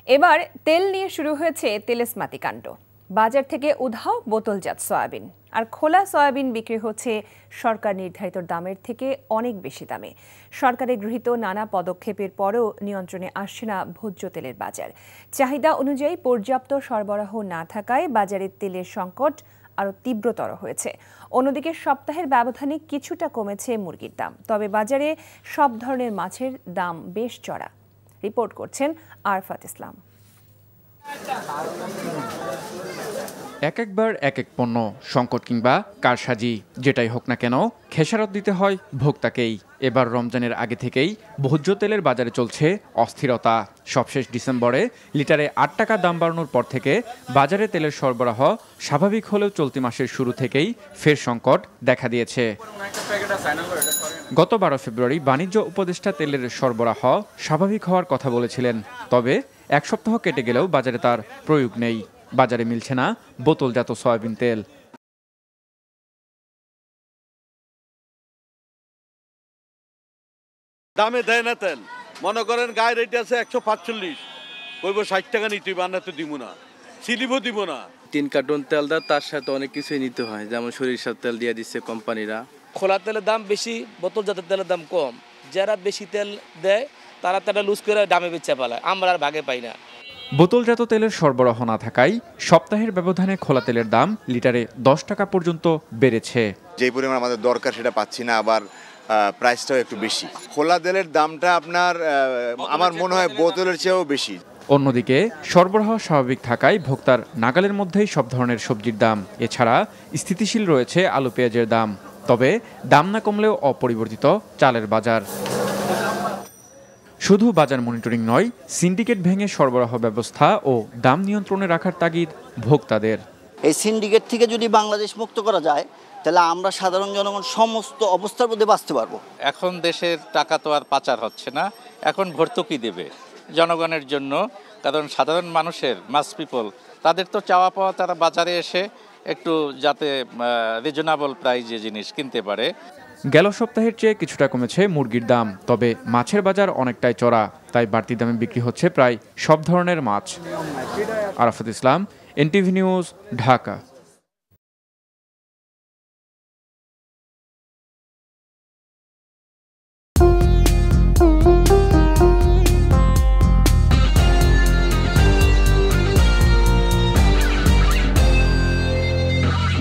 এবার তেল নিয়ে শুরু হয়েছে তেলেস্মাতি কাণ্ড। বাজার থেকে উধাও বোতলজাত সয়াবিন আর খোলা সয়াবিন বিক্রি হচ্ছে সরকার নির্ধারিত দামের থেকে অনেক বেশি দামে। সরকারের গৃহীত নানা পদক্ষেপের পরেও নিয়ন্ত্রণে আসছে না ভোজ্য তেলের বাজার। চাহিদা অনুযায়ী পর্যাপ্ত সরবরাহ না থাকায় বাজারে তেলের সংকট আরও তীব্রতর হয়েছে। অন্যদিকে সপ্তাহের ব্যবধানে কিছুটা কমেছে মুরগির দাম, তবে বাজারে সব ধরনের মাছের দাম বেশ চড়া। রিপোর্ট করছেন আরফাত ইসলাম। একবার এক এক পণ্য সংকট কিংবা কারসাজি যেটাই হোক না কেন খেসারত দিতে হয় ভোক্তাকেই। এবার রমজানের আগে থেকেই ভোজ্য তেলের বাজারে চলছে অস্থিরতা। সবশেষ ডিসেম্বরে লিটারে ৮ টাকা দাম বাড়ানোর পর থেকে বাজারে তেলের সরবরাহ স্বাভাবিক হলেও চলতি মাসের শুরু থেকেই ফের সংকট দেখা দিয়েছে। গত 12 ফেব্রুয়ারি বাণিজ্য উপদেষ্টা তেলের সরবরাহ স্বাভাবিক হওয়ার কথা বলেছিলেন, তবে এক সপ্তাহ কেটে গেলেও বাজারে তার প্রয়োগ নেই। বাজারে মিলছে না বোতলজাত সয়াবিন তেল। দামে দেয় না তেল, মনে করেন গায়ে রেট আছে 145, কইব 60 টাকা নিতে বানা তো দিব না, সিলিভও দিব না। 3 কার্টন তেল দেয়, তার সাথে অনেক কিছুই নিতে হয়, যেমন সরিষার তেল দিয়ে দিচ্ছে কোম্পানিরা। খোলা তেলের দাম বেশি, বোতলজাত তেলের দাম কম। যারা বেশি তেল দেয় তারা তারা লুজ করে দামে বেচে পালায়, আমরা আর ভাগে পাই না। বোতলজাত তেলের সরবরাহ না থাকায় সপ্তাহের ব্যবধানে খোলা তেলের দাম লিটারে 10 টাকা পর্যন্ত বেড়েছে। যে পরিমাণ আমাদের দরকার সেটা পাচ্ছি না, আবার প্রাইসটাও একটু বেশি। খোলা তেলের দামটা আপনার আমার মনে হয় বোতলের চেয়েও বেশি। অন্যদিকে সরবরাহ স্বাভাবিক থাকায় ভোক্তার নাগালের মধ্যেই সব ধরনের সবজির দাম। এছাড়া স্থিতিশীল রয়েছে আলু পেঁয়াজের দাম, তবে দাম না কমলেও অপরিবর্তিত চালের বাজার। শুধু বাজার মনিটরিং নয়, সিন্ডিকেট ভেঙে সরবরাহ ব্যবস্থা ও দাম নিয়ন্ত্রণে রাখার তাগিদ ভোক্তাদের। এই সিন্ডিকেট থেকে যদি বাংলাদেশ মুক্ত করা যায়, তাহলে আমরা সাধারণ জনগণ সমস্ত অবস্থার মধ্যে বাঁচতে পারবো। এখন দেশের টাকা তো আর পাচার হচ্ছে না, এখন ভর্তুকি দেবে জনগণের জন্য। কারণ সাধারণ মানুষের মাস পিপল তাদের তো চাওয়া পাওয়া, তারা বাজারে এসে একটু যাতে রিজনেবল প্রাইজে জিনিস কিনতে পারে। গেল সপ্তাহের চেয়ে কিছুটা কমেছে মুরগির দাম, তবে মাছের বাজার অনেকটাই চড়া, তাই বাড়তি দামে বিক্রি হচ্ছে প্রায় সব ধরনের মাছ। আরফাত ইসলাম, এনটিভি নিউজ, ঢাকা।